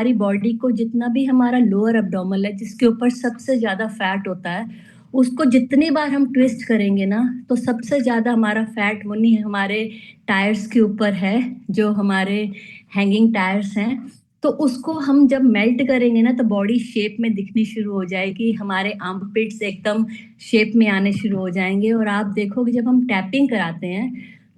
हमारी बॉडी को जितना भी हमारा लोअर एब्डोमेन है जिसके ऊपर सबसे ज्यादा फैट होता है, उसको जितनी बार हम ट्विस्ट करेंगे ना, तो सबसे ज्यादा हमारा फैट वही हमारे टायर्स के ऊपर है, जो हमारे हैंगिंग टायर्स हैं। तो उसको हम जब मेल्ट करेंगे ना, तो बॉडी शेप में दिखनी शुरू हो जाएगी, हमारे आर्मपिट्स एकदम शेप में आने शुरू हो जाएंगे। और आप देखोगे जब हम टैपिंग कराते हैं,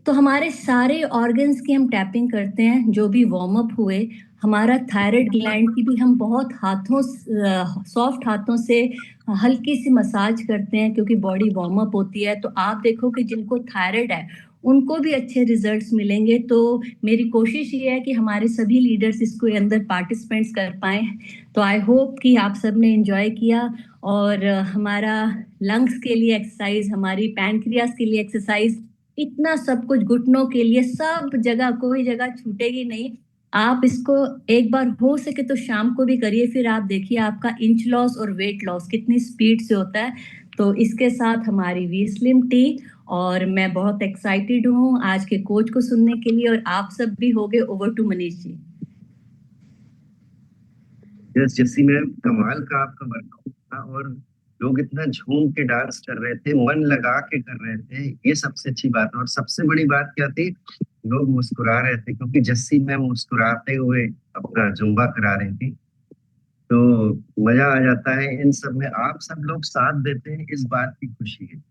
तो हमारे सारे ऑर्गन्स की हम टैपिंग करते हैं, जो भी वार्म अप हुए। हमारा थायराइड ग्लैंड की भी हम बहुत हाथों सॉफ्ट हाथों से हल्की सी मसाज करते हैं, क्योंकि बॉडी वार्म अप होती है। तो आप देखो कि जिनको थायराइड है उनको भी अच्छे रिजल्ट्स मिलेंगे। तो मेरी कोशिश ये है कि हमारे सभी लीडर्स इसको अंदर पार्टिसिपेंट्स कर पाए। तो आई होप कि आप सब ने एंजॉय किया। और हमारा लंग्स के लिए एक्सरसाइज, हमारी पैनक्रियास के लिए एक्सरसाइज, इतना सब कुछ, घुटनों के लिए, सब जगह, कोई जगह छूटेगी नहीं। आप इसको एक बार हो सके तो शाम को भी करिए, फिर आप देखिए आपका इंच लॉस और वेट लॉस कितनी स्पीड से होता है। तो इसके साथ हमारी वी स्लिम टी, और मैं बहुत एक्साइटेड हूँ आज के कोच को सुनने के लिए, और आप सब भी होगे। Over to Manish ji. Yes Jassi ma'am, कमाल का आपका वर्कआउट था और लोग इतना झूम के डांस कर रहे थे, मन लगा के कर रहे थे, ये सबसे अच्छी बात। और सबसे बड़ी बात क्या थी, लोग मुस्कुरा रहे थे, क्योंकि जस्सी मैम मुस्कुराते हुए अपना जुम्बा करा रही थी। तो मजा आ जाता है इन सब में, आप सब लोग साथ देते हैं, इस बात की खुशी है।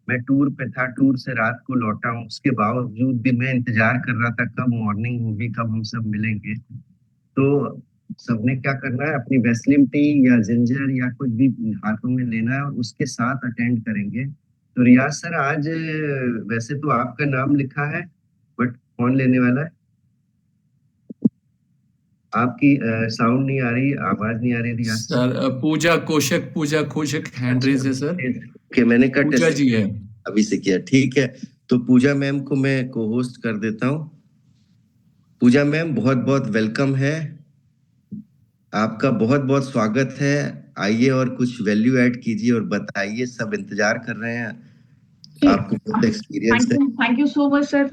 मैं टूर पे था, टूर से रात को लौटा हूँ, उसके बावजूद भी मैं इंतजार कर रहा था कब मॉर्निंग होगी, कब हम सब मिलेंगे। तो सबने क्या करना है, अपनी वेस्लिन टी या जिंजर या कुछ भी हाथों में लेना है और उसके साथ अटेंड करेंगे। तो रियाज सर, आज वैसे तो आपका नाम लिखा है, बट कौन लेने वाला है? आपकी साउंड नहीं आ रही, आवाज नहीं आ रही रियाज सर। पूजा कोशक हैंड रेज है सर। के मैंने कट पूजा जी है अभी से किया, ठीक है। तो पूजा मैम को मैं को होस्ट कर देता हूँ। पूजा मैम, बहुत बहुत वेलकम है, आपका बहुत बहुत स्वागत है। आइए और कुछ वैल्यू ऐड कीजिए और बताइए, सब इंतजार कर रहे हैं, आपको बहुत एक्सपीरियंस है। Thank you so much sir,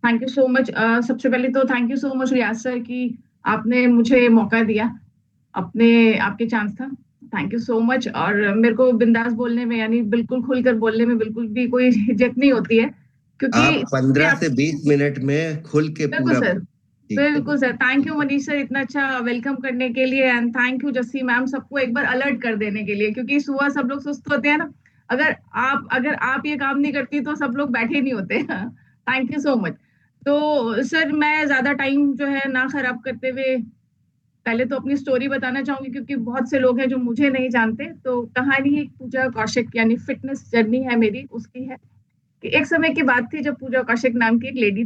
thank you so much. सबसे पहले तो thank you so much Riyaz sir कि आपने मुझे मौका दिया, आपके चांस था। Thank you so much. और मेरे को बिंदास बोलने में, यानी बिल्कुल खुलकर बोलने में बिल्कुल भी कोई झिझक नहीं होती है, क्योंकि आप 15 से 20 मिनट में खुल के पूरा। बिल्कुल sir. Thank you Manish sir, इतना अच्छा वेलकम करने के लिए। And thank you Jassi ma'am, सबको एक बार अलर्ट कर देने के लिए, क्योंकि सुबह सब लोग सुस्त होते हैं ना। अगर आप ये काम नहीं करती तो सब लोग बैठे नहीं होते। Thank you so much. तो सर, मैं ज्यादा टाइम जो है ना खराब करते हुए पहले तो अपनी स्टोरी बताना चाहूंगी, क्योंकि बहुत से लोग हैं जो मुझे नहीं जानते। तो कहानी एक पूजा कौशिक, यानी फिटनेस जर्नी है मेरी, उसकी है कि एक समय की बात थी जब पूजा कौशिक नाम की एक लेडी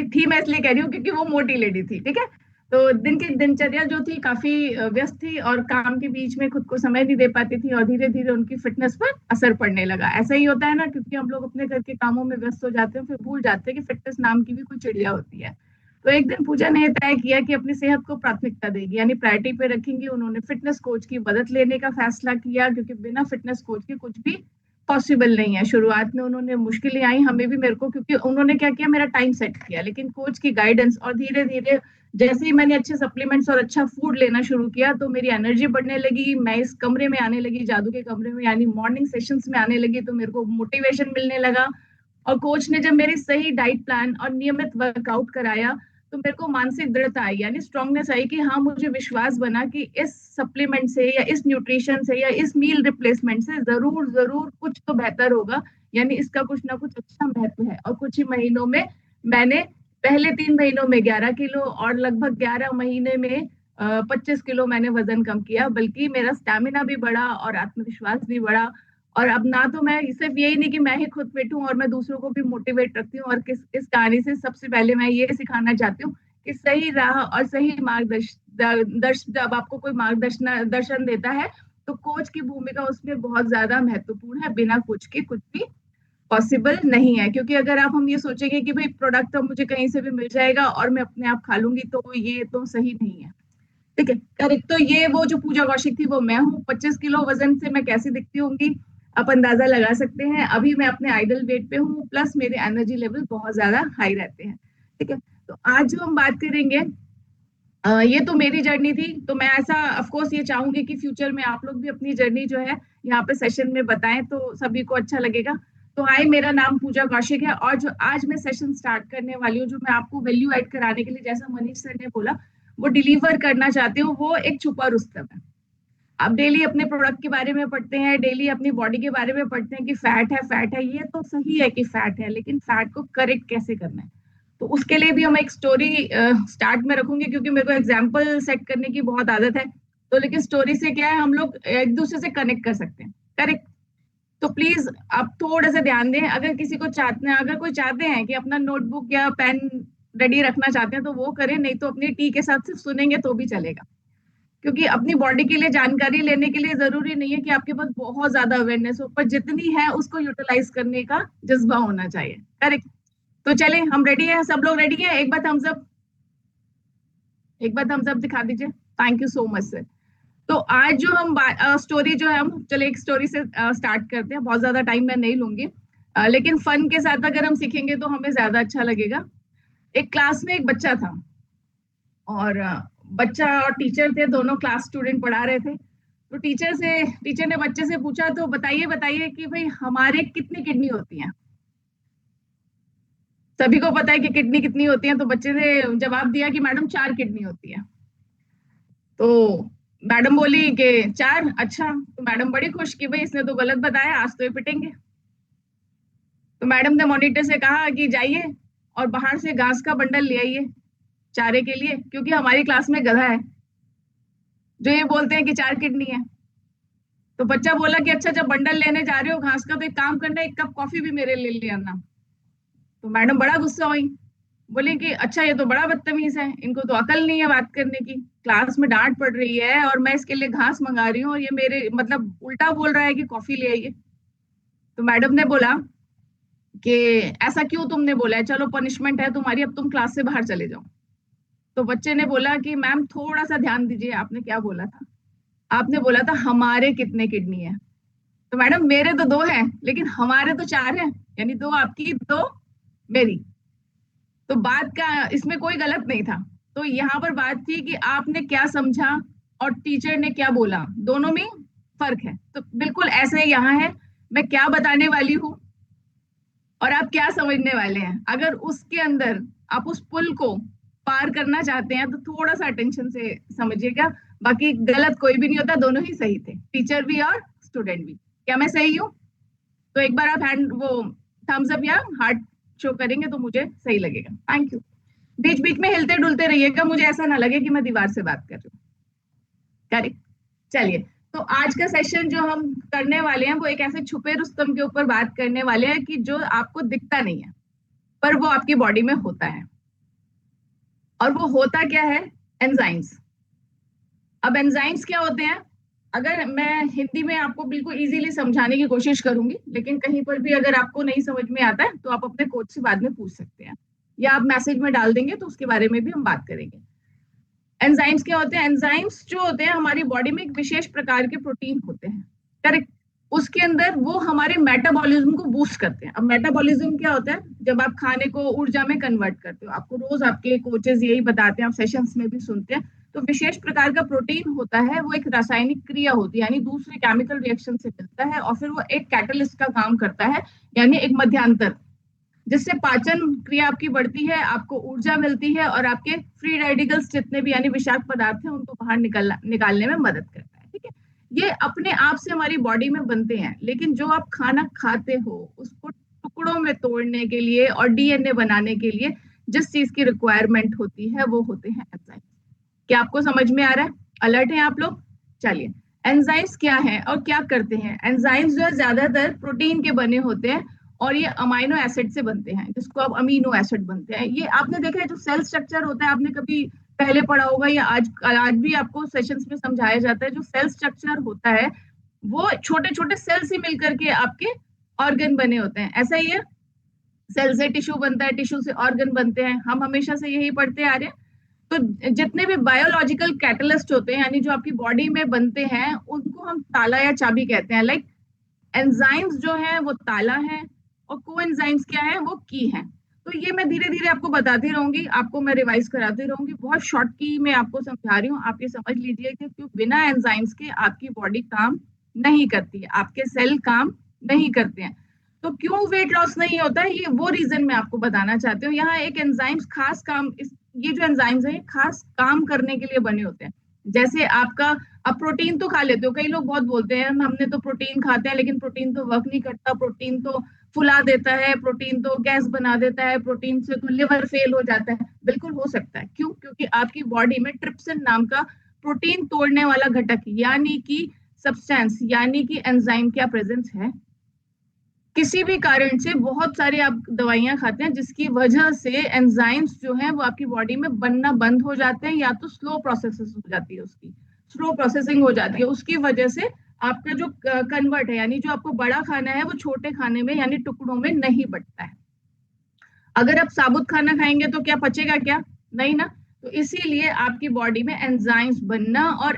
थी, मैं इसलिए कह रही हूँ क्योंकि वो मोटी लेडी थी, ठीक है। तो दिन की दिनचर्या जो थी काफी व्यस्त थी, और काम के बीच में खुद को समय नहीं दे पाती थी, और धीरे धीरे उनकी फिटनेस पर असर पड़ने लगा। ऐसा ही होता है ना, क्योंकि हम लोग अपने घर के कामों में व्यस्त हो जाते हैं, फिर भूल जाते हैं कि फिटनेस नाम की भी कोई चिड़िया होती है। तो एक दिन पूजा ने तय किया कि अपनी सेहत को प्राथमिकता देगी, यानी प्रायोरिटी पे रखेंगी। उन्होंने फिटनेस कोच की मदद लेने का फैसला किया, क्योंकि बिना फिटनेस कोच के कुछ भी पॉसिबल नहीं है। शुरुआत में उन्होंने मुश्किलें आई हमें भी, मेरे को, क्योंकि उन्होंने क्या किया, मेरा टाइम सेट किया, लेकिन कोच की गाइडेंस और धीरे धीरे जैसे ही मैंने अच्छे सप्लीमेंट्स और अच्छा फूड लेना शुरू किया, तो मेरी एनर्जी बढ़ने लगी। मैं इस कमरे में आने लगी, जादू के कमरे में, यानी मॉर्निंग सेशंस में आने लगी, तो मेरे को मोटिवेशन मिलने लगा। और कोच ने जब मेरी सही डाइट प्लान और नियमित वर्कआउट कराया, तो मेरे को मानसिक दृढ़ता आई, यानी स्ट्रांगनेस आई कि हाँ, मुझे विश्वास बना कि इस सप्लीमेंट से या इस न्यूट्रिशन से या इस मील रिप्लेसमेंट से जरूर जरूर कुछ तो बेहतर होगा, यानी इसका कुछ ना कुछ अच्छा महत्व है। और कुछ ही महीनों में मैंने पहले 3 महीनों में 11 किलो, और लगभग 11 महीने में 25 किलो मैंने वजन कम किया, बल्कि मेरा स्टेमिना भी बढ़ा और आत्मविश्वास भी बढ़ा। और अब ना तो मैं सिर्फ यही नहीं कि मैं ही खुद फिट हूँ, और मैं दूसरों को भी मोटिवेट रखती हूँ। और इस कहानी से सबसे पहले मैं ये सिखाना चाहती हूँ कि सही राह और सही मार्गदर्शन जब आपको कोई दर्शन देता है, तो कोच की भूमिका उसमें बहुत ज्यादा महत्वपूर्ण है। बिना कोच के कुछ भी पॉसिबल नहीं है, क्योंकि अगर हम ये सोचेंगे कि भाई प्रोडक्ट तो मुझे कहीं से भी मिल जाएगा और मैं अपने आप खा लूंगी, तो ये तो सही नहीं है, ठीक है। करेक्ट। तो ये वो जो पूजा कौशिक थी वो मैं हूँ। 25 किलो वजन से मैं कैसी दिखती होंगी, आप अंदाजा लगा सकते हैं। अभी मैं अपने आइडल वेट पे हूँ, प्लस मेरे एनर्जी लेवल बहुत ज्यादा हाई रहते हैं, ठीक है। तो आज जो हम बात करेंगे ये तो मेरी जर्नी थी, तो मैं ऐसा ऑफ कोर्स ये चाहूंगी कि फ्यूचर में आप लोग भी अपनी जर्नी जो है यहाँ पे सेशन में बताएं तो सभी को अच्छा लगेगा। तो हाय, मेरा नाम पूजा कौशिक है और जो आज मैं सेशन स्टार्ट करने वाली हूँ, जो मैं आपको वैल्यू ऐड कराने के लिए, जैसा मनीष सर ने बोला, वो डिलीवर करना चाहती हूँ, वो एक छुपा रुस्तम है। आप डेली अपने प्रोडक्ट के बारे में पढ़ते हैं, डेली अपनी बॉडी के बारे में पढ़ते हैं कि फैट है, ये तो सही है कि फैट है, लेकिन फैट को करेक्ट कैसे करना है। तो उसके लिए भी हम एक स्टोरी स्टार्ट में रखूंगे, क्योंकि मेरे को एग्जाम्पल सेट करने की बहुत आदत है। तो लेकिन स्टोरी से क्या है, हम लोग एक दूसरे से कनेक्ट कर सकते हैं। करेक्ट। तो प्लीज आप थोड़ा सा ध्यान दें। अगर किसी को चाहते हैं, अगर कोई चाहते हैं कि अपना नोटबुक या पेन रेडी रखना चाहते हैं तो वो करें, नहीं तो अपनी टी के साथ सिर्फ सुनेंगे तो भी चलेगा। क्योंकि अपनी बॉडी के लिए जानकारी लेने के लिए जरूरी नहीं है कि आपके पास बहुत ज्यादा अवेयरनेस हो, पर जितनी है उसको यूटिलाइज करने का जज्बा होना चाहिए। करेक्ट। तो चले, हम रेडी हैं, सब लोग रेडी हैं? एक बार थम्स अप, एक बार थम्स अप दिखा दीजिए। Thank you so much sir. तो आज जो हम स्टोरी जो है, हम चले एक स्टोरी से स्टार्ट करते हैं। बहुत ज्यादा टाइम मैं नहीं लूंगी, लेकिन फन के साथ अगर हम सीखेंगे तो हमें ज्यादा अच्छा लगेगा। एक क्लास में एक बच्चा था और बच्चा और टीचर थे, दोनों क्लास स्टूडेंट पढ़ा रहे थे। तो टीचर ने बच्चे से पूछा, तो बताइए बताइए कि भाई हमारे कितनी किडनी होती हैं। सभी को पता है कि किडनी कितनी होती है। तो बच्चे ने जवाब दिया कि मैडम 4 किडनी होती है। तो मैडम बोली कि 4? अच्छा। तो मैडम बड़ी खुश कि भाई इसने तो गलत बताया, आज तो ये पिटेंगे। तो मैडम ने मॉनिटर से कहा कि जाइए और बाहर से घास का बंडल ले आइए चारे के लिए, क्योंकि हमारी क्लास में गधा है जो ये बोलते हैं कि 4 किडनी है। तो बच्चा बोला कि अच्छा, जब बंडल लेने जा रहे हो घास का तो एक काम करना, 1 कप कॉफी भी मेरे लिए ले आना। तो मैडम बड़ा गुस्सा हुई, बोले कि अच्छा ये तो बड़ा बदतमीज है, इनको तो अकल नहीं है बात करने की। क्लास में डांट पड़ रही है और मैं इसके लिए घास मंगा रही हूँ और ये मेरे मतलब उल्टा बोल रहा है कि कॉफी ले आइए। तो मैडम ने बोला कि ऐसा क्यों तुमने बोला है, चलो पनिशमेंट है तुम्हारी, अब तुम क्लास से बाहर चले जाओ। तो बच्चे ने बोला कि मैम थोड़ा सा ध्यान दीजिए, आपने क्या बोला था? आपने बोला था हमारे कितने किडनी है। तो मैडम मेरे तो 2 हैं, लेकिन हमारे तो 4 हैं, यानी 2 आपकी 2 मेरी। तो बात का इसमें कोई गलत नहीं था। तो यहाँ पर बात थी कि आपने क्या समझा और टीचर ने क्या बोला, दोनों में फर्क है। तो बिल्कुल ऐसे ही यहाँ है, मैं क्या बताने वाली हूँ और आप क्या समझने वाले हैं। अगर उसके अंदर आप उस पुल को पार करना चाहते हैं तो थोड़ा सा अटेंशन से समझिएगा। बाकी गलत कोई भी नहीं होता, दोनों ही सही थे, टीचर भी और स्टूडेंट भी। क्या मैं सही हूँ? तो एक बार आप हैंड वो थम्स अप या हार्ट शो करेंगे तो मुझे सही लगेगा। Thank you. बीच बीच में हिलते डुलते रहिएगा, मुझे ऐसा ना लगे कि मैं दीवार से बात कर रही हूँ। करेक्ट। चलिए, तो आज का सेशन जो हम करने वाले हैं वो एक ऐसे छुपे रुस्तम के ऊपर बात करने वाले हैं कि जो आपको दिखता नहीं है पर वो आपकी बॉडी में होता है। और वो होता क्या है? एंजाइम्स। अब एंजाइम्स क्या होते हैं? अगर मैं हिंदी में आपको बिल्कुल इजीली समझाने की कोशिश करूंगी, लेकिन कहीं पर भी अगर आपको नहीं समझ में आता है तो आप अपने कोच से बाद में पूछ सकते हैं, या आप मैसेज में डाल देंगे तो उसके बारे में भी हम बात करेंगे। एंजाइम्स क्या होते हैं? एंजाइम्स जो होते हैं हमारी बॉडी में एक विशेष प्रकार के प्रोटीन होते हैं। करेक्ट। उसके अंदर वो हमारे मेटाबॉलिज्म को बूस्ट करते हैं। अब मेटाबॉलिज्म क्या होता है? जब आप खाने को ऊर्जा में कन्वर्ट करते हो, आपको रोज आपके कोचेस यही बताते हैं, आप सेशंस में भी सुनते हैं। तो विशेष प्रकार का प्रोटीन होता है, वो एक रासायनिक क्रिया होती है, यानी दूसरे केमिकल रिएक्शन से मिलता है और फिर वो एक कैटलिस्ट का काम करता है, यानी एक मध्यांतर, जिससे पाचन क्रिया आपकी बढ़ती है, आपको ऊर्जा मिलती है और आपके फ्री रेडिकल्स जितने भी यानी विषाक्त पदार्थ हैं उनको बाहर निकालने में मदद करता है। ठीक है, ये अपने आप से हमारी बॉडी में बनते हैं, लेकिन जो आप खाना खाते हो उसको टुकड़ों में तोड़ने के लिए और डीएनए बनाने के लिए जिस चीज की रिक्वायरमेंट होती है वो होते हैं एंजाइम्स। क्या आपको समझ में आ रहा है? अलर्ट हैं आप लोग? चलिए, एंजाइम्स क्या है और क्या करते हैं? एंजाइम्स जो है ज्यादातर प्रोटीन के बने होते हैं और ये अमाइनो एसिड से बनते हैं, जिसको अब अमीनो एसिड बनते हैं। ये आपने देखा है जो सेल स्ट्रक्चर होता है, आपने कभी पहले पढ़ा होगा या आज भी आपको सेशंस में समझाया जाता है। जो सेल स्ट्रक्चर होता है वो छोटे छोटे सेल से मिलकर के आपके ऑर्गन बने होते हैं। ऐसा ही है, सेल से टिश्यू बनता है, टिश्यू से ऑर्गन बनते हैं, हम हमेशा से यही पढ़ते आ रहे हैं। तो जितने भी बायोलॉजिकल कैटलिस्ट होते हैं यानी जो आपकी बॉडी में बनते हैं उनको हम ताला या चाबी कहते हैं। एंजाइम्स जो है वो ताला है और कोएंजाइम्स क्या है? वो की है। तो ये मैं धीरे धीरे आपको बताती रहूंगी, आपको मैं रिवाइज कराती रहूंगी, बहुत शॉर्ट की मैं आपको समझा रही हूँ। आप ये समझ लीजिए कि बिना एंजाइम्स के आपकी बॉडी काम नहीं करती है, आपके सेल काम नहीं करते हैं। तो क्यों वेट लॉस नहीं होता है, ये वो रीजन मैं आपको बताना चाहती हूँ। यहाँ एक एंजाइम्स खास काम, ये जो एंजाइम्स हैं खास काम करने के लिए बने होते हैं। जैसे आपका, आप प्रोटीन तो खा लेते हो, कई लोग बहुत बोलते हैं हमने तो प्रोटीन खाते हैं, लेकिन प्रोटीन तो वर्क नहीं करता, प्रोटीन तो फुला देता है, प्रोटीन तो गैस बना देता है, प्रोटीन से तो लिवर फेल हो जाता है। बिल्कुल हो सकता है, क्यों? क्योंकि आपकी बॉडी में ट्रिप्सिन नाम का प्रोटीन तोड़ने वाला घटक यानी कि सब्सटेंस यानी कि एंजाइम क्या प्रेजेंस है। किसी भी कारण से बहुत सारे आप दवाइयां खाते हैं जिसकी वजह से एंजाइम्स जो है वो आपकी बॉडी में बनना बंद हो जाते हैं, या तो स्लो प्रोसेसेस हो जाती है, उसकी स्लो प्रोसेसिंग हो जाती है, उसकी वजह से आपका जो कन्वर्ट है यानी जो आपको बड़ा खाना है वो छोटे खाने में यानी टुकड़ों में नहीं बंटता है। अगर आप साबुत खाना खाएंगे तो क्या पचेगा? क्या नहीं ना। तो इसीलिए आपकी बॉडी में एंजाइम्स बनना और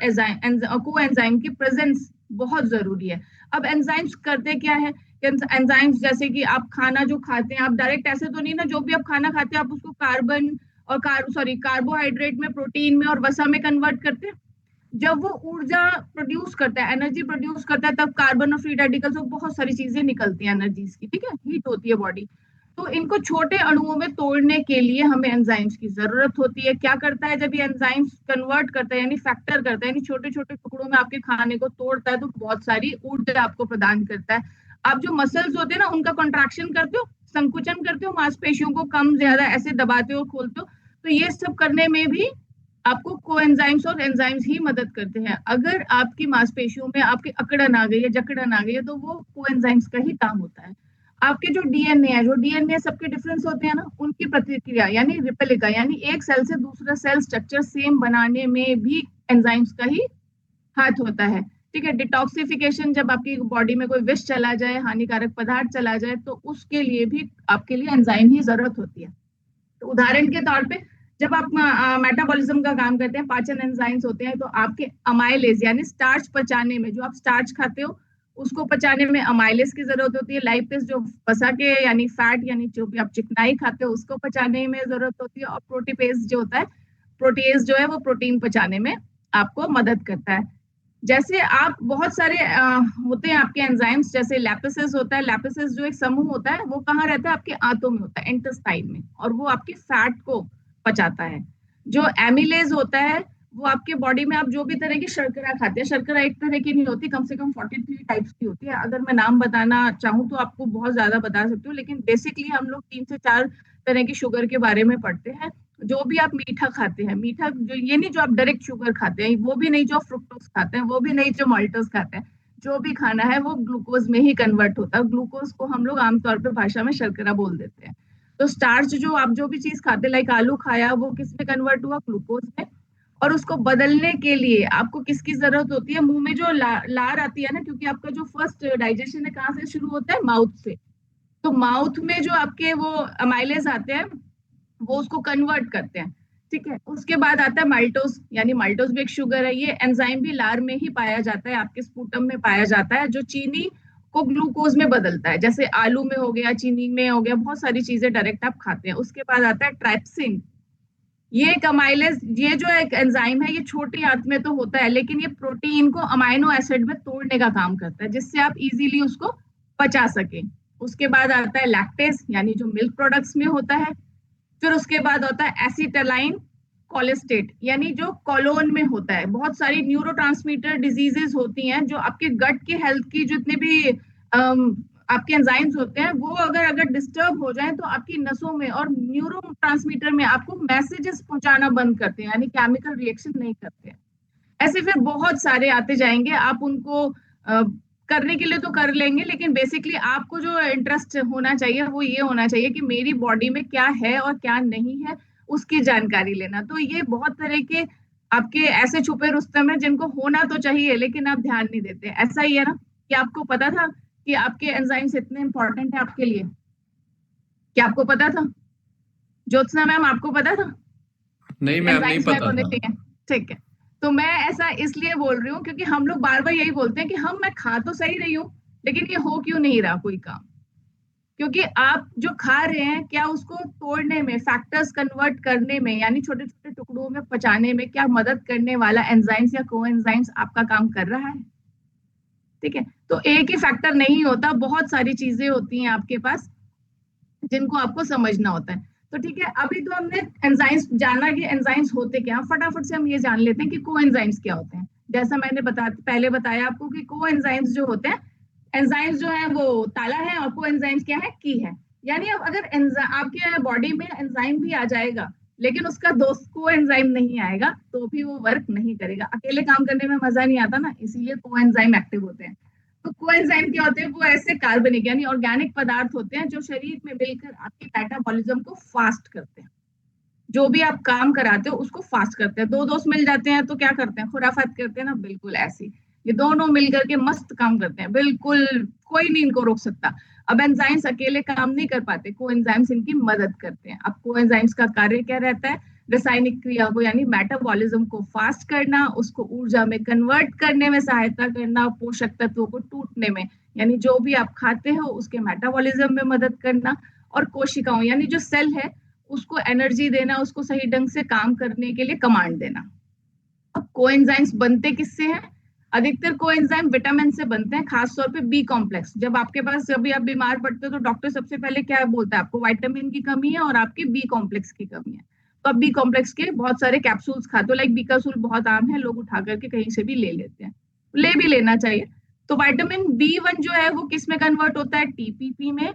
कोएंजाइम की प्रेजेंस बहुत जरूरी है। अब एंजाइम्स करते क्या है? एंजाइम्स जैसे कि आप खाना जो खाते हैं, आप डायरेक्ट ऐसे तो नहीं ना, जो भी आप खाना खाते हैं आप उसको कार्बन और कार्बोहाइड्रेट में, प्रोटीन में और वसा में कन्वर्ट करते हैं। जब वो ऊर्जा प्रोड्यूस करता है, एनर्जी प्रोड्यूस करता है, तब कार्बन और फ्री रेडिकल्स और बहुत सारी चीजें निकलती हैं एनर्जीज की, ठीक है, हीट होती है बॉडी। तो इनको छोटे अणुओं में तोड़ने के लिए हमें एंजाइम्स की जरूरत होती है। क्या करता है जब ये एंजाइम्स कन्वर्ट करता है यानी फैक्टर करता है, यानी छोटे छोटे टुकड़ों में आपके खाने को तोड़ता है, तो बहुत सारी ऊर्जा आपको प्रदान करता है। आप जो मसल्स होते हैं ना उनका कंट्रैक्शन करते हो, संकुचन करते हो, मांसपेशियों को कम ज्यादा ऐसे दबाते हो, खोलते हो, तो ये सब करने में भी आपको कोएंजाइम्स और एंजाइम्स ही मदद करते हैं। अगर आपकी मांसपेशियों में आपकी अकड़न आ गई है, जकड़न आ गई है, तो वो कोएंजाइम्स का ही काम होता है। आपके जो डीएनए है, जो डीएनए सबके डिफरेंस होते हैं ना, उनकी प्रतिक्रिया यानी रिपेलिका यानी एक सेल से दूसरा सेल स्ट्रक्चर सेम बनाने में भी एंजाइम्स का ही हाथ होता है, ठीक है। डिटॉक्सिफिकेशन, जब आपकी बॉडी में कोई विष चला जाए, हानिकारक पदार्थ चला जाए, तो उसके लिए भी आपके लिए एंजाइम ही जरूरत होती है। तो उदाहरण के तौर पे जब आप मेटाबॉलिज्म का काम करते हैं, पाचन एंजाइम्स होते हैं, तो आपके अमाइलेज यानी स्टार्च पचाने में, जो आप स्टार्च खाते हो उसको पचाने में अमाइलेज की जरूरत होती है। लाइपेज जो वसा के यानी फैट यानी जो भी आप चिकनाई खाते हो उसको पचाने में जरूरत होती है। और प्रोटीपेज जो होता है, प्रोटीएज जो है वो प्रोटीन पचाने में आपको मदद करता है। जैसे आप बहुत सारे होते हैं आपके एंजाइम्स, जैसे लैपिसेस होता है। लैपिसेस जो एक समूह होता है वो कहाँ रहता है? आपके आंतों में होता है, इंटेस्टाइन में, और वो आपके फैट को पचाता है। जो एमिलेज होता है वो आपके बॉडी में, आप जो भी तरह की शर्करा खाते हैं, शर्करा एक तरह की नहीं होती, कम से कम 43 टाइप्स की होती है। अगर मैं नाम बताना चाहूँ तो आपको बहुत ज्यादा बता सकती हूँ, लेकिन बेसिकली हम लोग 3 से 4 तरह की शुगर के बारे में पढ़ते हैं। जो भी आप मीठा खाते हैं, मीठा जो ये नहीं जो आप डायरेक्ट शुगर खाते हैं, वो भी नहीं जो फ्रुक्टोज खाते हैं, वो भी नहीं जो माल्टोज खाते हैं, जो भी खाना है वो ग्लूकोज में ही कन्वर्ट होता है। ग्लूकोज को हम लोग आमतौर पर भाषा में शर्करा बोल देते हैं। तो स्टार्च जो आप जो भी चीज खाते हैं, लाइक आलू खाया, वो किस में कन्वर्ट हुआ? ग्लूकोज में। और उसको बदलने के लिए आपको किसकी जरूरत होती है? मुंह में जो लार आती है ना, क्योंकि आपका जो फर्स्ट डाइजेशन है कहाँ से शुरू होता है? माउथ से। तो माउथ में जो आपके वो अमाइलेज आते हैं वो उसको कन्वर्ट करते हैं, ठीक है। उसके बाद आता है माल्टोज, यानी माल्टोज भी एक शुगर है। ये एंजाइम भी लार में ही पाया जाता है, आपके स्पूटम में पाया जाता है, जो चीनी को ग्लूकोज में बदलता है। जैसे आलू में हो गया, चीनी में हो गया, बहुत सारी चीजें डायरेक्ट आप खाते हैं। उसके बाद आता है ट्राइप्सिन। ये एक अमाइलेज, ये जो एक एंजाइम है ये छोटी आंत में तो होता है, लेकिन ये प्रोटीन को अमाइनो एसिड में तोड़ने का काम करता है, जिससे आप इजीली उसको पचा सके। उसके बाद आता है लैक्टेज, यानी जो मिल्क प्रोडक्ट्स में होता है। फिर उसके बाद होता है एसिटाइलिन कोलेस्टेट, यानी जो कॉलोन में होता है। बहुत सारी न्यूरोट्रांसमीटर डिजीजेस होती हैं जो आपके गट के हेल्थ की, जितने भी आपके एंजाइम्स होते हैं, वो अगर डिस्टर्ब हो जाए तो आपकी नसों में और न्यूरोट्रांसमीटर में आपको मैसेजेस पहुंचाना बंद करते हैं, यानी केमिकल रिएक्शन नहीं करते हैं। ऐसे फिर बहुत सारे आते जाएंगे, आप उनको करने के लिए तो कर लेंगे, लेकिन बेसिकली आपको जो इंटरेस्ट होना चाहिए वो ये होना चाहिए कि मेरी बॉडी में क्या है और क्या नहीं है, उसकी जानकारी लेना। तो ये बहुत तरह के आपके ऐसे छुपे रुस्तम है जिनको होना तो चाहिए लेकिन आप ध्यान नहीं देते। ऐसा ही है ना कि आपको पता था कि आपके एंजाइम्स इतने इंपॉर्टेंट है आपके लिए? क्या आपको पता था? ज्योत्सना मैम, आपको पता था नहीं मैम, नहीं एंजाइम्स में पता होने था। चाहिए? ठीक है। तो मैं ऐसा इसलिए बोल रही हूँ क्योंकि हम लोग बार बार यही बोलते हैं कि मैं खा तो सही रही हूँ, लेकिन ये हो क्यों नहीं रहा कोई काम? क्योंकि आप जो खा रहे हैं क्या उसको तोड़ने में, फैक्टर्स कन्वर्ट करने में, यानी छोटे छोटे टुकड़ों में पचाने में क्या मदद करने वाला एंजाइम्स या कोएंजाइम्स आपका काम कर रहा है? ठीक है, तो एक ही फैक्टर नहीं होता, बहुत सारी चीजें होती हैं आपके पास जिनको आपको समझना होता है। तो ठीक है, अभी तो हमने एंजाइम्स जाना कि एंजाइम्स होते क्या, फटाफट से हम ये जान लेते हैं कि कोएंजाइम्स क्या होते हैं। जैसा मैंने पहले बताया आपको कि कोएंजाइम्स जो होते हैं, एंजाइम्स जो है वो ताला है और कोएंजाइम्स क्या है, की है। यानी अब अगर आपके बॉडी में एंजाइम भी आ जाएगा लेकिन उसका दोस्त कोएंजाइम नहीं आएगा तो भी वो वर्क नहीं करेगा। अकेले काम करने में मजा नहीं आता ना, इसीलिए कोएंजाइम एक्टिव होते हैं। तो कोएंजाइम क्या होते हैं, वो ऐसे कार्बनिक यानी ऑर्गेनिक पदार्थ होते हैं जो शरीर में मिलकर आपके मेटाबॉलिज्म को फास्ट करते हैं। जो भी आप काम कराते हो उसको फास्ट करते हैं। दो दोस्त मिल जाते हैं तो क्या करते हैं, खुराफात करते हैं ना, बिल्कुल ऐसी ये दोनों मिलकर के मस्त काम करते हैं, बिल्कुल कोई नहीं इनको रोक सकता। अब एंजाइम्स अकेले काम नहीं कर पाते, कोएंजाइम्स इनकी मदद करते हैं। अब कोएंजाइम्स का कार्य क्या रहता है, रासायनिक क्रिया को यानी मेटाबॉलिज्म को फास्ट करना, उसको ऊर्जा में कन्वर्ट करने में सहायता करना, पोषक तत्वों को टूटने में यानी जो भी आप खाते हो उसके मेटाबॉलिज्म में मदद करना, और कोशिकाओं यानी जो सेल है उसको एनर्जी देना, उसको सही ढंग से काम करने के लिए कमांड देना। अब कोएंजाइम्स बनते किससे हैं, अधिकतर कोएंजाइम विटामिन से बनते हैं, खासतौर पे बी कॉम्प्लेक्स। जब आपके पास जब भी आप बीमार पड़ते हो तो डॉक्टर सबसे पहले क्या बोलता है, आपको विटामिन की कमी है और आपकी बी कॉम्प्लेक्स की कमी है, तो आप बी कॉम्प्लेक्स के बहुत सारे कैप्सूल्स खाते हो, लाइक बीकासूल बहुत आम है, लोग उठा करके कहीं से भी ले लेते हैं, ले भी लेना चाहिए। तो विटामिन B1 जो है वो किस में कन्वर्ट होता है, टीपीपी में।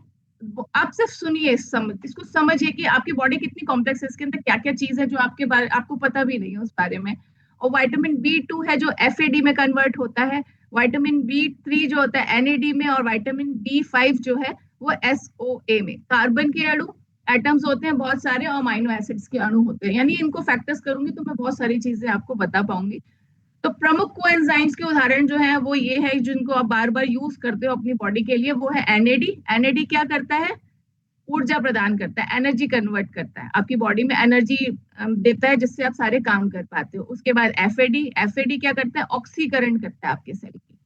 आप सिर्फ सुनिए, इसको समझिए कि आपकी बॉडी कितनी कॉम्प्लेक्स है, इसके अंदर क्या क्या चीज है जो आपको पता भी नहीं है उस बारे में। और विटामिन B2 है जो FAD में कन्वर्ट होता है, विटामिन B3 जो होता है NAD में, और विटामिन B5 जो है वो SOA में। कार्बन के अणु एटम्स होते हैं बहुत सारे, और अमाइनो एसिड्स के अणु होते हैं, यानी इनको फैक्टर्स करूंगी तो मैं बहुत सारी चीजें आपको बता पाऊंगी। तो प्रमुख कोएंजाइम्स के उदाहरण जो है वो ये है जिनको आप बार बार यूज करते हो अपनी बॉडी के लिए, वो है NAD। NAD क्या करता है, ऊर्जा प्रदान करता है, एनर्जी कन्वर्ट करता है, आपकी बॉडी में एनर्जी देता है जिससे आप सारे काम कर पाते हो। उसके बाद FAD क्या करता है, ऑक्सीकरण करता है आपके सेल की।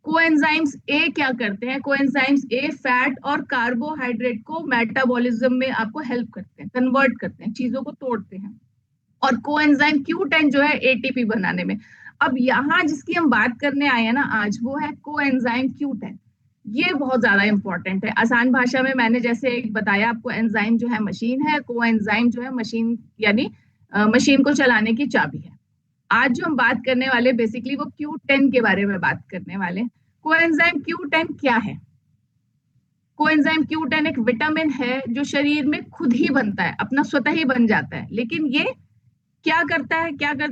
कोएंजाइम्स ए क्या करते हैं, कोएंजाइम्स ए फैट और कार्बोहाइड्रेट को मेटाबॉलिज्म में आपको हेल्प करते हैं, कन्वर्ट करते हैं, चीजों को तोड़ते हैं। और कोएंजाइम Q10 जो है ATP बनाने में। अब यहाँ जिसकी हम बात करने आए हैं ना आज, वो है कोएंजाइम Q10। ये बहुत ज्यादा इंपॉर्टेंट है। आसान भाषा में मैंने जैसे एक बताया आपको, एंजाइम जो है मशीन है, कोएंजाइम जो है मशीन यानी मशीन को चलाने की चाबी है। आज जो हम बात करने वाले बेसिकली वो Q10 के बारे में बात करने वाले। कोएंजाइम Q10 क्या है, कोएंजाइम Q10 एक विटामिन है जो शरीर में खुद ही बनता है, अपना स्वतः ही बन जाता है। लेकिन ये क्या करता है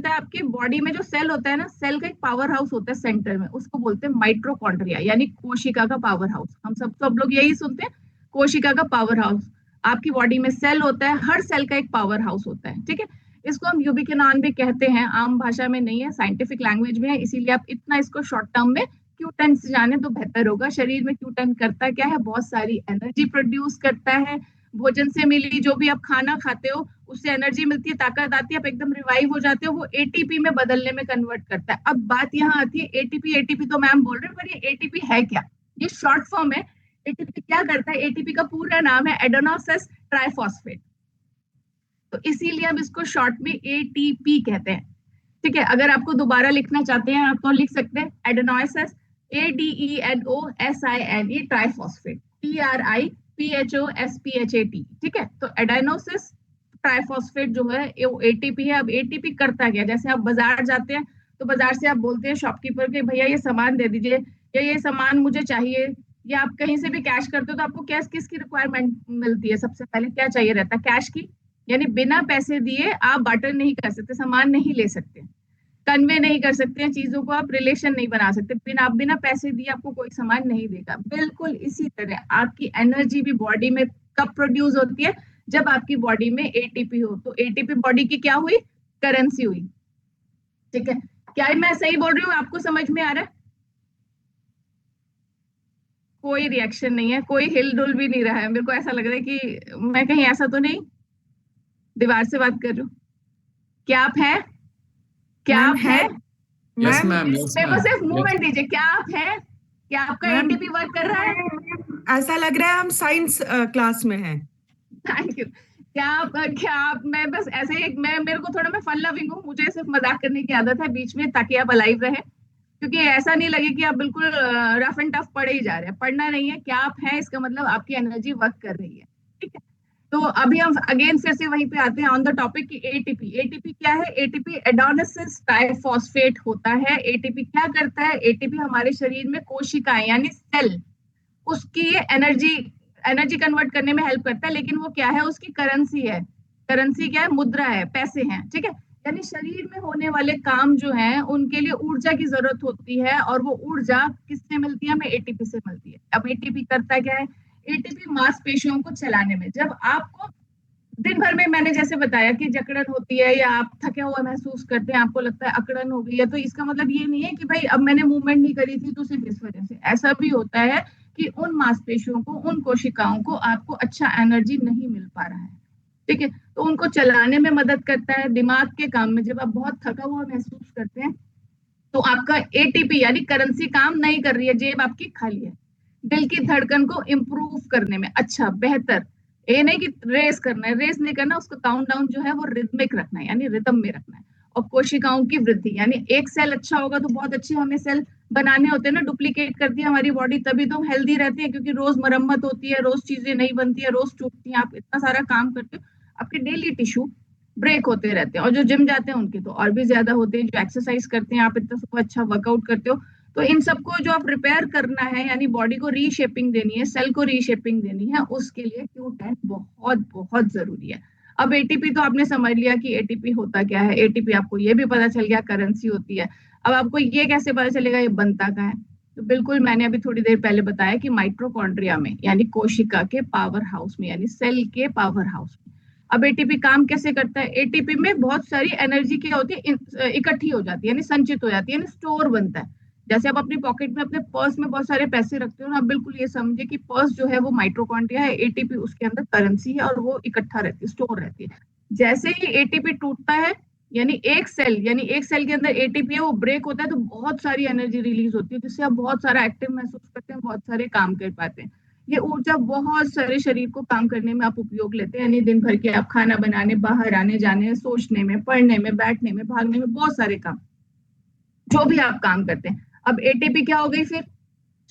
आपके बॉडी में जो सेल होता है ना, सेल का एक पावर हाउस होता है सेंटर में, उसको बोलते हैं माइटोकॉन्ड्रिया यानी कोशिका का पावर हाउस। हम सब लोग यही सुनते हैं, कोशिका का पावर हाउस। आपकी बॉडी में सेल होता है, हर सेल का एक पावर हाउस होता है, ठीक है। इसको हम यूबिक्विनान भी कहते हैं, आम भाषा में नहीं है, साइंटिफिक लैंग्वेज में है, इसीलिए आप इतना इसको शॉर्ट टर्म में Q10 से जाने तो बेहतर होगा। शरीर में Q10 करता क्या है, बहुत सारी एनर्जी प्रोड्यूस करता है। भोजन से मिली जो भी आप खाना खाते हो उससे एनर्जी मिलती है, ताकत आती है, आप एकदम रिवाइव हो जाते हो, वो ATP में बदलने में कन्वर्ट करता है। अब बात यहाँ आती है ATP तो मैम बोल रहे हैं, पर ये ATP है क्या, ये शॉर्ट फॉर्म है। ATP क्या करता है, ATP का पूरा नाम है एडेनोसिस ट्राइफॉस्फेट, तो इसीलिए हम इसको शॉर्ट में ATP कहते हैं, ठीक है। अगर आपको दोबारा लिखना चाहते हैं आप तो लिख सकते हैं एडेनोसिस, ADENOSIN, ट्राइफॉस्फेट, TRIPHOSPHAT, ठीक है। तो एडेनोसिस ट्राइफॉस्फेट जो है वो ATP है। अब ATP करता क्या, जैसे आप बाजार जाते हैं तो बाजार से आप बोलते हैं शॉपकीपर के, भैया ये सामान दे दीजिए, या ये सामान मुझे चाहिए, या आप कहीं से भी कैश करते हो तो आपको कैश किसकी रिक्वायरमेंट मिलती है, सबसे पहले क्या चाहिए रहता है, कैश की। यानी बिना पैसे दिए आप बार्टर नहीं कर सकते, सामान नहीं ले सकते, कन्वे नहीं कर सकते हैं चीजों को, आप रिलेशन नहीं बना सकते, बिना पैसे दिए आपको कोई सामान नहीं देगा। बिल्कुल इसी तरह आपकी एनर्जी भी बॉडी में कब प्रोड्यूस होती है, जब आपकी बॉडी में ATP हो। तो ATP बॉडी की क्या हुई, करेंसी हुई, ठीक है। क्या मैं सही बोल रही हूँ, आपको समझ में आ रहा है? कोई रिएक्शन नहीं है, कोई हिल डुल भी नहीं रहा है, मेरे को ऐसा लग रहा है कि मैं कहीं ऐसा तो नहीं दीवार से बात कर रही हूँ। क्या आप हैं, क्या आप हैं? यस मैम, यस मेरे को मैम, सिर्फ मूवमेंट दीजिए, क्या आप हैं, क्या आपका ATP वर्क कर रहा है? ऐसा लग रहा है हम साइंस क्लास में हैं। Thank you. क्या आप मैं बस ऐसे ही मेरे को थोड़ा मैं फन लविंग हूँ, मुझे सिर्फ मजाक करने की आदत है बीच में, ताकि आप अलाइव रहे, क्योंकि ऐसा नहीं लगे कि आप बिल्कुल रफ एंड टफ पढ़े ही जा रहे हैं। पढ़ना नहीं है, क्या आप हैं इसका मतलब आपकी एनर्जी वर्क कर रही है। ठीक है, तो अभी हम अगेन फिर से वहीं पे आते हैं ऑन द टॉपिक की एटीपी। एटीपी क्या है? एटीपी एडेनोसिन ट्राइफॉस्फेट होता है। एटीपी क्या करता है? एटीपी हमारे शरीर में कोशिकाएं यानी सेल, उसकी एनर्जी एनर्जी कन्वर्ट करने में हेल्प करता है। लेकिन वो क्या है? उसकी करेंसी है। करेंसी क्या है? मुद्रा है, पैसे हैं। ठीक है, यानी शरीर में होने वाले काम जो हैं उनके लिए ऊर्जा की जरूरत होती है, और वो ऊर्जा किससे मिलती है? हमें एटीपी से मिलती है। अब एटीपी करता क्या है? एटीपी मांसपेशियों को चलाने में, जब आपको दिन भर में, मैंने जैसे बताया कि जकड़न होती है या आप थके हुए महसूस करते हैं, आपको लगता है अकड़न हो गई है, तो इसका मतलब ये नहीं है कि भाई अब मैंने मूवमेंट नहीं करी थी तो सिर्फ इस वजह से। ऐसा भी होता है कि उन मांसपेशियों को, उन कोशिकाओं को आपको अच्छा एनर्जी नहीं मिल पा रहा है। ठीक है, तो उनको चलाने में मदद करता है। दिमाग के काम में जब आप बहुत थका हुआ महसूस करते हैं तो आपका एटीपी यानी करेंसी काम नहीं कर रही है, जेब आपकी खाली है। दिल की धड़कन को इम्प्रूव करने में, अच्छा बेहतर, ये नहीं कि रेस करना है, रेस नहीं करना, उसका काउंट डाउन जो है वो रिदमिक रखना है, यानी रिदम में रखना है। और कोशिकाओं की वृद्धि, यानी एक सेल अच्छा होगा तो बहुत अच्छे हमें सेल बनाने होते हैं ना, डुप्लीकेट करती है हमारी बॉडी, तभी तो हम हेल्दी रहते हैं, क्योंकि रोज मरम्मत होती है, रोज चीजें नहीं बनती है, रोज टूटती है, आप इतना सारा काम करते हो, आपके डेली टिश्यू ब्रेक होते रहते हैं। और जो जिम जाते हैं उनके तो और भी ज्यादा होते हैं, जो एक्सरसाइज करते हैं, आप इतना सब अच्छा वर्कआउट करते हो, तो इन सबको जो आप रिपेयर करना है, यानी बॉडी को रीशेपिंग देनी है, सेल को रीशेपिंग देनी है, उसके लिए Q10 बहुत बहुत जरूरी है। अब एटीपी तो आपने समझ लिया कि एटीपी होता क्या है। एटीपी आपको ये भी पता चल गया करेंसी होती है। अब आपको ये कैसे पता चलेगा ये बनता क्या है? तो बिल्कुल मैंने अभी थोड़ी देर पहले बताया कि माइटोकॉन्ड्रिया में, यानी कोशिका के पावर हाउस में, यानी सेल के पावर हाउस में। अब एटीपी काम कैसे करता है? एटीपी में बहुत सारी एनर्जी क्या होती है? इकट्ठी हो जाती है, यानी संचित हो जाती है, यानी स्टोर बनता है। जैसे आप अपनी पॉकेट में, अपने पर्स में बहुत सारे पैसे रखते हो ना, आप बिल्कुल ये समझे कि पर्स जो है वो माइटोकॉन्ड्रिया है, एटीपी उसके अंदर करेंसी है, और वो इकट्ठा रहती है, स्टोर रहती है। जैसे ही एटीपी टूटता है, यानी एक सेल के अंदर एटीपी है, वो ब्रेक होता है, तो बहुत सारी एनर्जी रिलीज होती है, जिससे आप बहुत सारा एक्टिव महसूस करते हैं, बहुत सारे काम कर पाते हैं। ये ऊर्जा बहुत सारे शरीर को काम करने में आप उपयोग लेते हैं, यानी दिन भर के आप खाना बनाने, बाहर आने जाने, सोचने में, पढ़ने में, बैठने में, भागने में, बहुत सारे काम, जो भी आप काम करते हैं। अब एटीपी क्या हो गई? फिर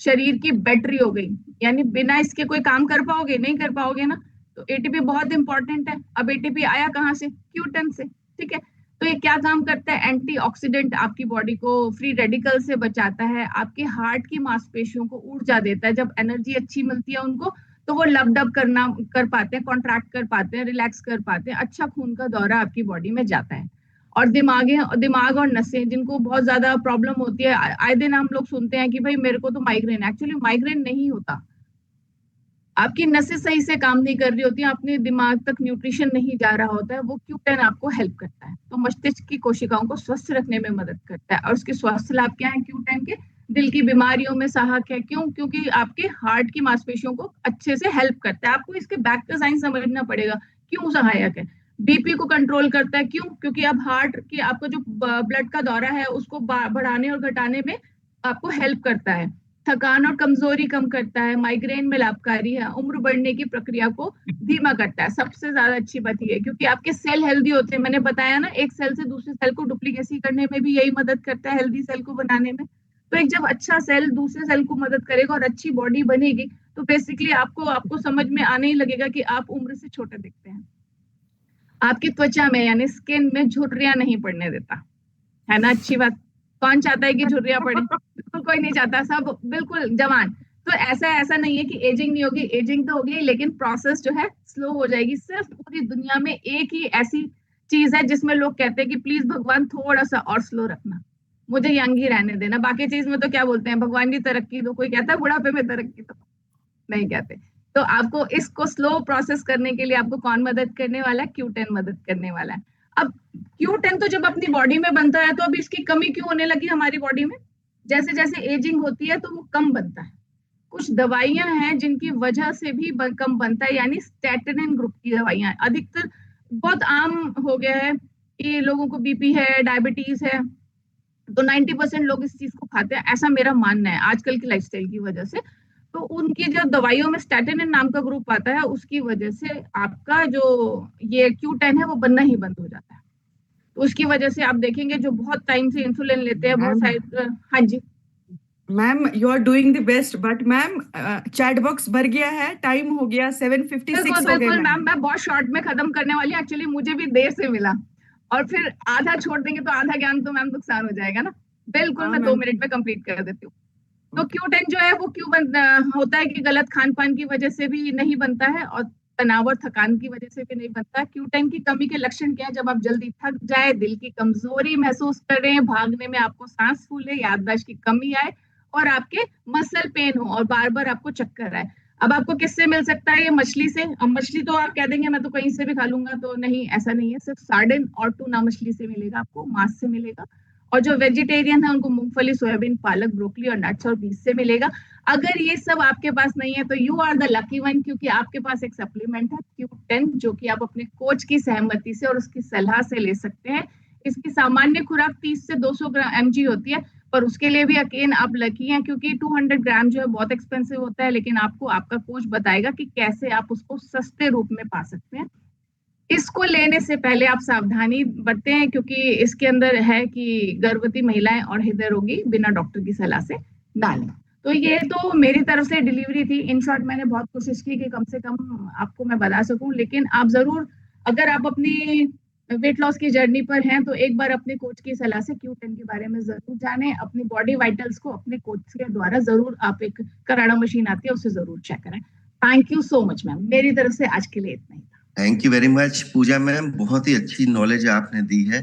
शरीर की बैटरी हो गई, यानी बिना इसके कोई काम कर पाओगे? नहीं कर पाओगे ना। तो एटीपी बहुत इंपॉर्टेंट है। अब एटीपी आया कहाँ से? Q10 से। ठीक है, तो ये क्या काम करता है? एंटीऑक्सीडेंट, आपकी बॉडी को फ्री रेडिकल से बचाता है, आपके हार्ट की मांसपेशियों को ऊर्जा देता है। जब एनर्जी अच्छी मिलती है उनको, तो वो लबडब कर पाते हैं, कॉन्ट्रैक्ट कर पाते हैं, रिलैक्स कर पाते हैं, अच्छा खून का दौरा आपकी बॉडी में जाता है। और दिमाग और नसें, जिनको बहुत ज्यादा प्रॉब्लम होती है, आए दिन हम लोग सुनते हैं कि भाई मेरे को तो माइग्रेन, एक्चुअली माइग्रेन नहीं होता, आपकी नसें सही से काम नहीं कर रही होती हैं, अपने दिमाग तक न्यूट्रिशन नहीं जा रहा होता है। वो Q10 आपको हेल्प करता है, तो मस्तिष्क की कोशिकाओं को स्वस्थ रखने में मदद करता है। और उसके स्वास्थ्य लाभ क्या है Q10 के? दिल की बीमारियों में सहायक है। क्यों? क्योंकि आपके हार्ट की मांसपेशियों को अच्छे से हेल्प करता है। आपको इसके बैक का साइंस समझना पड़ेगा, क्यों सहायक है। बीपी को कंट्रोल करता है। क्यों? क्योंकि अब हार्ट की, आपका जो ब्लड का दौरा है उसको बढ़ाने और घटाने में आपको हेल्प करता है। थकान और कमजोरी कम करता है, माइग्रेन में लाभकारी है, उम्र बढ़ने की प्रक्रिया को धीमा करता है। सबसे ज्यादा अच्छी बात ये है क्योंकि आपके सेल हेल्दी होते हैं। मैंने बताया ना, एक सेल से दूसरे सेल को डुप्लीकेसी करने में भी यही मदद करता है, हेल्दी सेल को बनाने में। तो एक जब अच्छा सेल दूसरे सेल को मदद करेगा और अच्छी बॉडी बनेगी, तो बेसिकली आपको समझ में आने ही लगेगा कि आप उम्र से छोटे दिखते हैं। आपकी त्वचा में यानी स्किन में झुर्रियां नहीं पड़ने देता, है ना अच्छी बात। कौन चाहता है कि झुर्रियां पड़े? बिल्कुल कोई नहीं चाहता, सब बिल्कुल जवान। तो ऐसा नहीं है कि एजिंग नहीं होगी, एजिंग तो होगी, लेकिन प्रोसेस जो है स्लो हो जाएगी। सिर्फ पूरी दुनिया में एक ही ऐसी चीज है जिसमें लोग कहते हैं कि प्लीज भगवान थोड़ा सा और स्लो रखना, मुझे यंग ही रहने देना। बाकी चीज में तो क्या बोलते हैं, भगवान की तरक्की दो। कोई कहता है बुढ़ापे में तरक्की दो? नहीं कहते। तो आपको इसको स्लो प्रोसेस करने के लिए आपको कौन मदद करने वाला है? Q10 मदद करने वाला है। अब Q10 तो जब अपनी बॉडी में बनता है, तो अब इसकी कमी क्यों होने लगी हमारी बॉडी में? जैसे जैसे एजिंग होती है तो वो कम बनता है। कुछ दवाइयां हैं जिनकी वजह से भी कम बनता है, यानी स्टैटिनिन ग्रुप की दवाइयां। अधिकतर बहुत आम हो गया है कि लोगों को बीपी है, डायबिटीज है, तो 90% लोग इस चीज को खाते हैं, ऐसा मेरा मानना है आजकल की लाइफस्टाइल की वजह से। तो उनकी जो दवाइयों में स्टैटिनिन नाम का ग्रुप आता है, उसकी वजह से आपका जो ये Q10 है वो बनना ही बंद हो जाता है। तो उसकी वजह से आप देखेंगे जो बहुत टाइम से इंसुलिन लेते हैं, बहुत सारे हाँ जी। Ma'am you are doing the best, but ma'am chat box भर गया है, टाइम हो गया 7:56 बिल्कुल हो गए बिल्कुल मैम, मैम। मैं बहुत शॉर्ट में खत्म करने वाली हूँ। एक्चुअली मुझे भी देर से मिला और फिर आधा छोड़ देंगे तो आधा ज्ञान तो मैम नुकसान हो जाएगा ना। बिल्कुल हाँ मैं 2 मैम। मिनट में कंप्लीट कर देती हूँ। तो Okay. Q10 जो है वो क्यों होता है कि गलत खान पान की वजह से भी नहीं बनता है और तनाव और थकान की वजह से भी नहीं बनता है। Q10 की कमी के लक्षण क्या है? जब आप जल्दी थक जाए, दिल की कमजोरी महसूस करें, भागने में आपको सांस फूले, याददाश्त की कमी आए और आपके मसल पेन हो और बार बार आपको चक्कर आए। अब आपको किससे मिल सकता है? ये मछली से। अब मछली तो आप कह देंगे मैं तो कहीं से भी खा लूंगा, तो नहीं, ऐसा नहीं है। सिर्फ सार्डिन और टूना मछली से मिलेगा आपको, मांस से मिलेगा। और जो वेजिटेरियन है उनको मूंगफली, सोयाबीन, पालक, ब्रोकली और नट्स और बीज से मिलेगा। अगर ये सब आपके पास नहीं है तो you are the lucky one, क्योंकि आपके पास एक सप्लीमेंट है Q10 जो कि आप अपने कोच की सहमति से और उसकी सलाह से ले सकते हैं। इसकी सामान्य खुराक 30 से 200 mg होती है, पर उसके लिए भी अगेन आप लकी हैं क्योंकि 200 ग्राम जो है बहुत एक्सपेंसिव होता है, लेकिन आपको आपका कोच बताएगा कि कैसे आप उसको सस्ते रूप में पा सकते हैं। इसको लेने से पहले आप सावधानी बरतें हैं क्योंकि इसके अंदर है कि गर्भवती महिलाएं और हृदय रोगी बिना डॉक्टर की सलाह से ना लें। तो ये तो मेरी तरफ से डिलीवरी थी। इन शॉर्ट मैंने बहुत कोशिश की कि कम से कम आपको मैं बता सकूं, लेकिन आप जरूर, अगर आप अपनी वेट लॉस की जर्नी पर हैं तो एक बार अपने कोच की सलाह से Q10 के बारे में जरूर जानें। अपनी बॉडी वाइटल्स को अपने कोच के द्वारा जरूर, आप एक कराड़ा मशीन आती है उससे जरूर चेक करें। Thank you so much ma'am, मेरी तरफ से आज के लिए इतना ही था। Thank you very much Pooja ma'am, बहुत ही अच्छी नॉलेज आपने दी है।